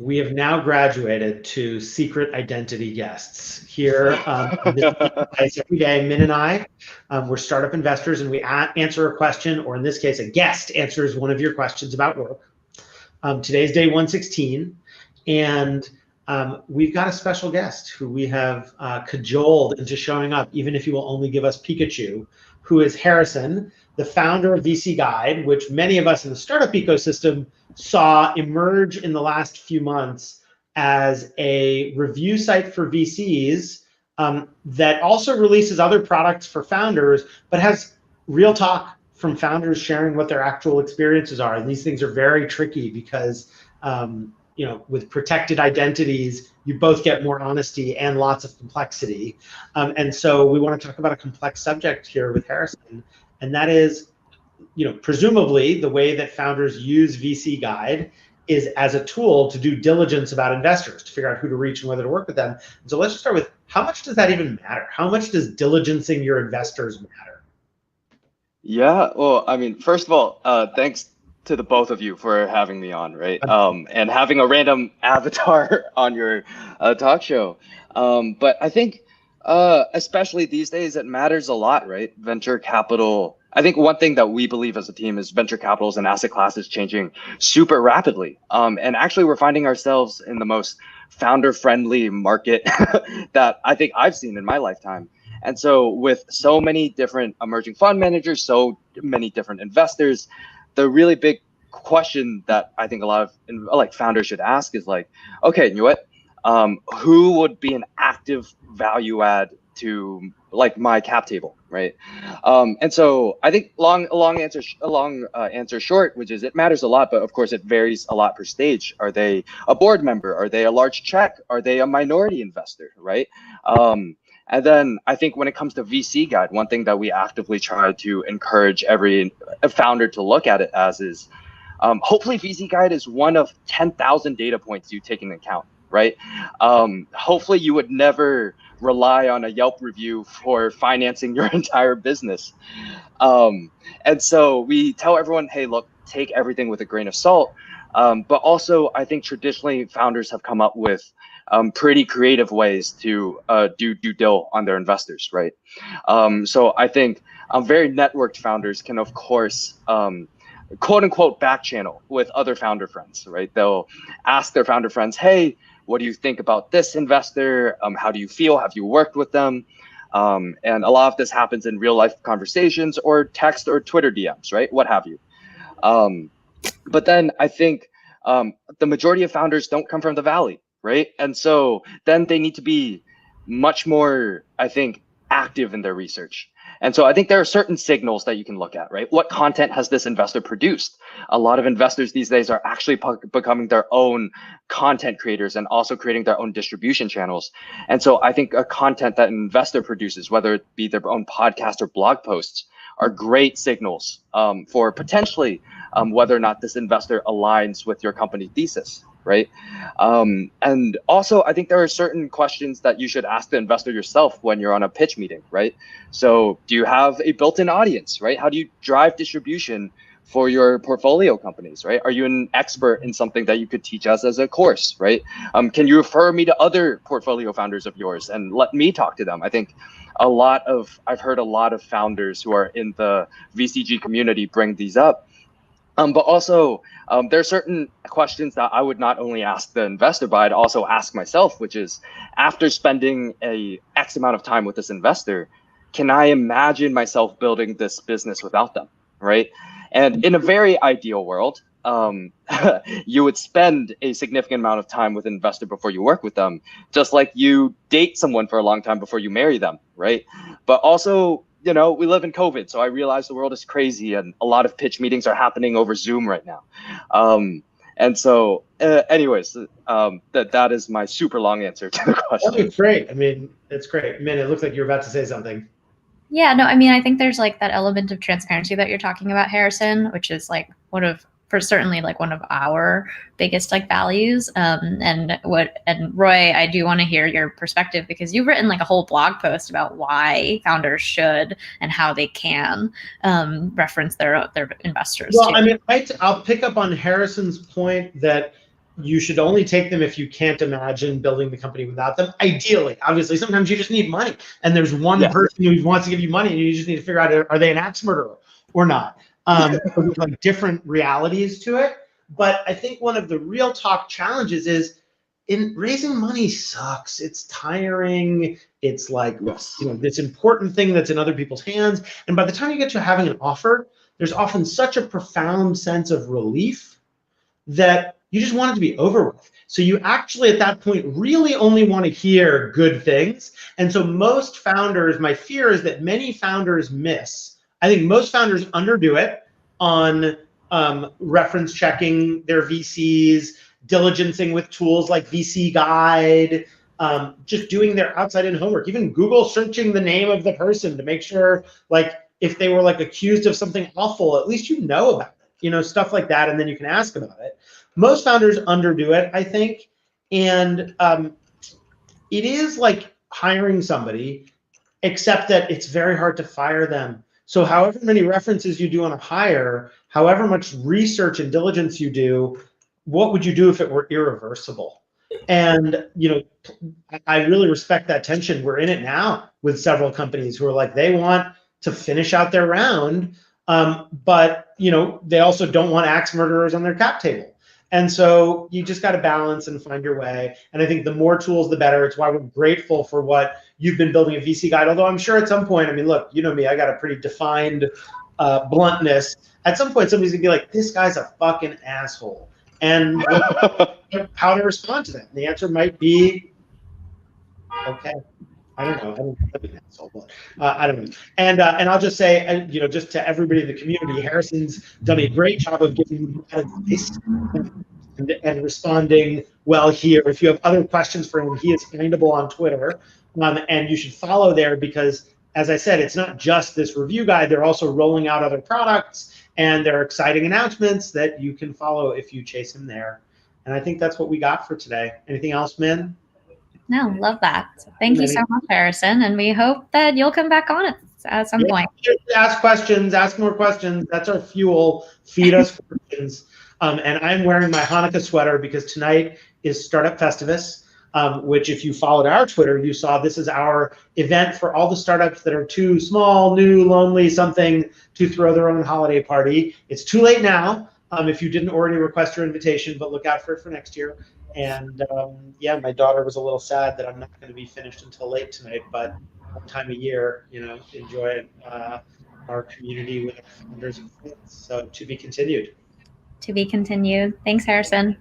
We have now graduated to secret identity guests here. This is every day. Min and I, we're startup investors, and we answer a question, or in this case, a guest answers one of your questions about work. Today's day 116, and we've got a special guest who we have cajoled into showing up, even if he will only give us Pikachu, who is Harrison, the founder of VC Guide, which many of us in the startup ecosystem saw emerge in the last few months as a review site for VCs that also releases other products for founders, but has real talk from founders sharing what their actual experiences are. And these things are very tricky because with protected identities, you both get more honesty and lots of complexity. And so we want to talk about a complex subject here with Harrison, and that is, presumably the way that founders use VC Guide is as a tool to do diligence about investors, to figure out who to reach and whether to work with them. And so let's just start with, how much does that even matter? How much does diligencing your investors matter? Yeah, well, I mean, first of all, thanks to the both of you for having me on, right? And having a random avatar on your talk show. But I think, especially these days, it matters a lot, right? Venture capital. I think one thing that we believe as a team is venture capital as an asset class is changing super rapidly. And actually, we're finding ourselves in the most founder-friendly market that I think I've seen in my lifetime. And so with so many different emerging fund managers, so many different investors, the really big question that I think a lot of founders should ask is like, okay, you know what? Who would be an active value add to like my cap table, right? And so I think long answer short, which is it matters a lot, but of course it varies a lot per stage. Are they a board member? Are they a large check? Are they a minority investor, right? And then I think when it comes to VC Guide, one thing that we actively try to encourage every founder to look at it as is, hopefully VC Guide is one of 10,000 data points you take into account, right? Hopefully you would never rely on a Yelp review for financing your entire business. And so we tell everyone, hey, look, take everything with a grain of salt. But also, I think traditionally founders have come up with pretty creative ways to do due dil on their investors, right? So I think very networked founders can, of course, quote unquote back channel with other founder friends, right? They'll ask their founder friends, hey, what do you think about this investor? How do you feel? Have you worked with them? And a lot of this happens in real life conversations or text or Twitter DMs, right? What have you. But then I think the majority of founders don't come from the Valley, right? And so then they need to be much more, I think, active in their research. And so I think there are certain signals that you can look at, right? What content has this investor produced? A lot of investors these days are actually becoming their own content creators and also creating their own distribution channels. And so I think a content that an investor produces, whether it be their own podcast or blog posts, are great signals for potentially whether or not this investor aligns with your company thesis, right? And also, I think there are certain questions that you should ask the investor yourself when you're on a pitch meeting, right? So do you have a built-in audience, right? How do you drive distribution for your portfolio companies, right? Are you an expert in something that you could teach us as a course, right? Can you refer me to other portfolio founders of yours and let me talk to them? I think I've heard a lot of founders who are in the VCG community bring these up. But also, there are certain questions that I would not only ask the investor, but I'd also ask myself, which is, after spending a X amount of time with this investor, can I imagine myself building this business without them, right? And in a very ideal world, you would spend a significant amount of time with an investor before you work with them, just like you date someone for a long time before you marry them, right? But also, you know, we live in COVID, so I realize the world is crazy and a lot of pitch meetings are happening over Zoom right now. And so anyways, that is my super long answer to the question. That's great. I mean, it's great. Min, it looks like you're about to say something. Yeah, no, I mean, I think there's like that element of transparency that you're talking about, Harrison, which is like certainly like one of our biggest like values. And Roy, I do want to hear your perspective, because you've written like a whole blog post about why founders should and how they can reference their investors. Well, too. I mean, I'll pick up on Harrison's point that you should only take them if you can't imagine building the company without them. Ideally, obviously, sometimes you just need money, and there's one person who wants to give you money, and you just need to figure out, are they an axe murderer or not? There's like different realities to it. But I think one of the real talk challenges is in raising money sucks. It's tiring. It's like, this important thing that's in other people's hands. And by the time you get to having an offer, there's often such a profound sense of relief that you just want it to be over with. So you actually, at that point, really only want to hear good things. And so most founders, my fear is that many founders miss. I think most founders underdo it on reference checking their VCs, diligencing with tools like VC Guide, just doing their outside-in homework, even Google searching the name of the person to make sure, like, if they were like accused of something awful, at least you know about it, stuff like that, and then you can ask about it. Most founders underdo it, I think, and it is like hiring somebody, except that it's very hard to fire them. So however many references you do on a hire, however much research and diligence you do, what would you do if it were irreversible? And I really respect that tension. We're in it now with several companies who are like, they want to finish out their round, but they also don't want axe murderers on their cap table. And so you just got to balance and find your way. And I think the more tools, the better. It's why we're grateful for what you've been building a VC Guide. Although I'm sure at some point, I mean, look, you know me, I got a pretty defined bluntness. At some point, somebody's gonna be like, this guy's a fucking asshole. And how to respond to that? And the answer might be, okay. I don't know. I don't know. An asshole, but I don't know. And I'll just say, just to everybody in the community, Harrison's done a great job of giving you advice and responding well here. If you have other questions for him, he is findable on Twitter, and you should follow there because, as I said, it's not just this review guide. They're also rolling out other products, and there are exciting announcements that you can follow if you chase him there. And I think that's what we got for today. Anything else, Min? No, love that. Thank you so much, Harrison. And we hope that you'll come back on it at some point. Ask questions, ask more questions. That's our fuel. Feed us questions. And I'm wearing my Hanukkah sweater because tonight is Startup Festivus, which if you followed our Twitter, you saw this is our event for all the startups that are too small, new, lonely, something to throw their own holiday party. It's too late now if you didn't already request your invitation, but look out for it for next year. And yeah, my daughter was a little sad that I'm not going to be finished until late tonight, but one time a year, enjoy our community with our founders and friends. So to be continued. To be continued. Thanks, Harrison.